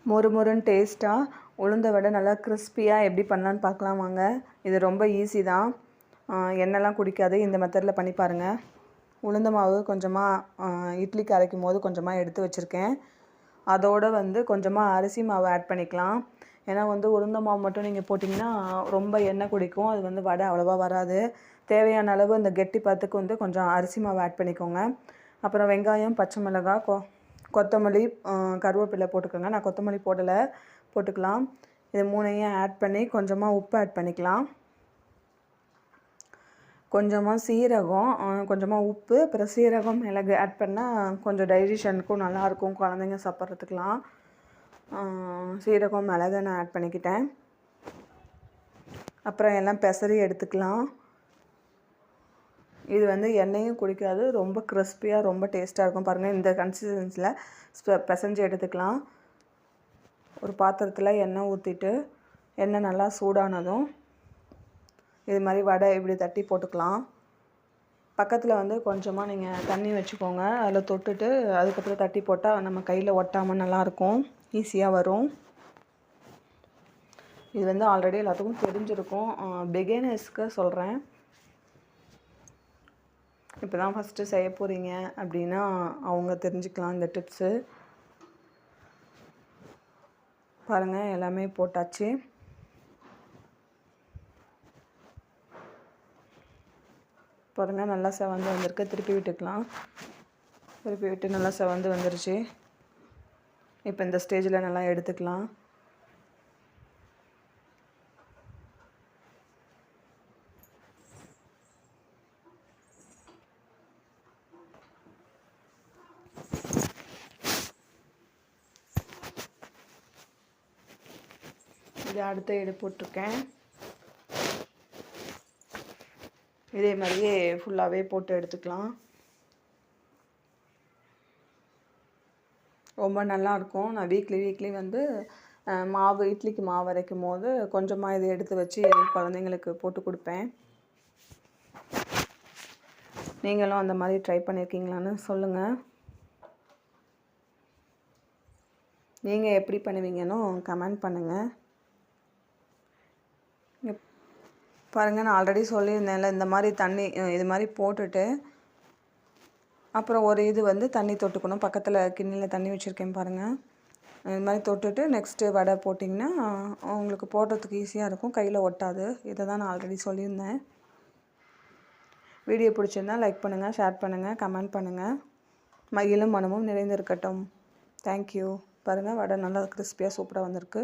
மொறுமொறுன்னு டேஸ்ட்டாக உளுந்த வடை நல்லா கிறிஸ்பியாக எப்படி பண்ணலான்னு பார்க்கலாம் வாங்க. இது ரொம்ப ஈஸி தான். எண்ணெய்லாம் குடிக்காது. இந்த மெத்தடில் பண்ணி பாருங்கள். உளுந்த மாவு கொஞ்சமாக இட்லிக்கு அரைக்கும் போது கொஞ்சமாக எடுத்து வச்சுருக்கேன். அதோடு கொஞ்சமாக அரிசி மாவு ஆட் பண்ணிக்கலாம். ஏன்னா உளுந்த மாவு மட்டும் நீங்கள் போட்டிங்கன்னா ரொம்ப எண்ணெய் குடிக்கும். அது வடை அவ்வளோவா வராது. தேவையான அளவு இந்த கெட்டி பதத்துக்கு கொஞ்சம் அரிசி மாவு ஆட் பண்ணிக்கோங்க. அப்புறம் வெங்காயம், பச்சை மிளகாய், கொத்தமல்லி, கருவேப்பிலை போட்டுக்கோங்க. நான் கொத்தமல்லி போட்டுக்கலாம். இது மூணையும் ஆட் பண்ணி கொஞ்சமாக உப்பு ஆட் பண்ணிக்கலாம். கொஞ்சமாக சீரகம், கொஞ்சமாக உப்பு, அப்புறம் சீரகம், மிளகு ஆட் பண்ணால் கொஞ்சம் டைஜஷனுக்கும் நல்லாயிருக்கும் குழந்தைங்க சாப்பிட்றதுக்கெலாம். சீரகம், மிளகு நான் ஆட் பண்ணிக்கிட்டேன். அப்புறம் எல்லாம் பெசரி எடுத்துக்கலாம். இது எண்ணெயும் குடிக்காது. ரொம்ப கிறிஸ்பியாக ரொம்ப டேஸ்ட்டாக இருக்கும். பாருங்கள், இந்த கன்சிஸ்டன்சியில் பிசைஞ்சு எடுத்துக்கலாம். ஒரு பாத்திரத்தில் எண்ணெய் ஊற்றிட்டு எண்ணெய் நல்லா சூடானதும் இது மாதிரி வடை இப்படி தட்டி போட்டுக்கலாம். பக்கத்தில் கொஞ்சமாக நீங்கள் தண்ணி வச்சுக்கோங்க. அதில் தொட்டுட்டு அதுக்கப்புறம் தட்டி போட்டால் நம்ம கையில் ஒட்டாமல் நல்லாயிருக்கும், ஈஸியாக வரும். இது ஆல்ரெடி எல்லாத்துக்கும் தெரிஞ்சிருக்கும். பிகினர்ஸ்க்கு சொல்கிறேன். இப்போ தான் ஃபஸ்ட்டு செய்ய போகிறீங்க அப்படின்னா அவங்க தெரிஞ்சுக்கலாம் இந்த டிப்ஸு. பாருங்கள், எல்லாமே போட்டாச்சு. பாருங்கள், நல்லா செவந்து வந்திருக்கு. திருப்பி விட்டுக்கலாம். திருப்பி விட்டு நல்லா செவந்து வந்துருச்சு. இப்போ இந்த ஸ்டேஜில் நல்லா எடுத்துக்கலாம். இது அடுத்த எடு போட்டிருக்கேன். இதே மாதிரியே ஃபுல்லாகவே போட்டு எடுத்துக்கலாம். ரொம்ப நல்லாயிருக்கும். நான் வீக்லி மாவு இட்லிக்கு மாவு அரைக்கும் போது கொஞ்சமாக இதை எடுத்து வச்சு குழந்தைங்களுக்கு போட்டு கொடுப்பேன். நீங்களும் அந்த மாதிரி ட்ரை பண்ணியிருக்கீங்களான்னு சொல்லுங்கள். நீங்கள் எப்படி பண்ணுவீங்கன்னு கமெண்ட் பண்ணுங்கள். பாருங்கள், நான் ஆல்ரெடி சொல்லியிருந்தேன்ல, இந்த மாதிரி தண்ணி இது மாதிரி போட்டுட்டு அப்புறம் ஒரு இது தண்ணி தொட்டுக்கணும். பக்கத்தில் கிண்ணியில் தண்ணி வச்சுருக்கேன் பாருங்கள். இது மாதிரி தொட்டுட்டு நெக்ஸ்ட்டு வடை போட்டிங்கன்னா உங்களுக்கு போடுறதுக்கு ஈஸியாக இருக்கும், கையில் ஒட்டாது. இதை தான் நான் ஆல்ரெடி சொல்லியிருந்தேன். வீடியோ பிடிச்சிருந்தால் லைக் பண்ணுங்கள், ஷேர் பண்ணுங்கள், கமெண்ட் பண்ணுங்கள். மகிழும் மனமும் நிறைந்திருக்கட்டும். தேங்க்யூ. பாருங்கள், வடை நல்லா கிறிஸ்பியாக சூப்பராக வந்திருக்கு.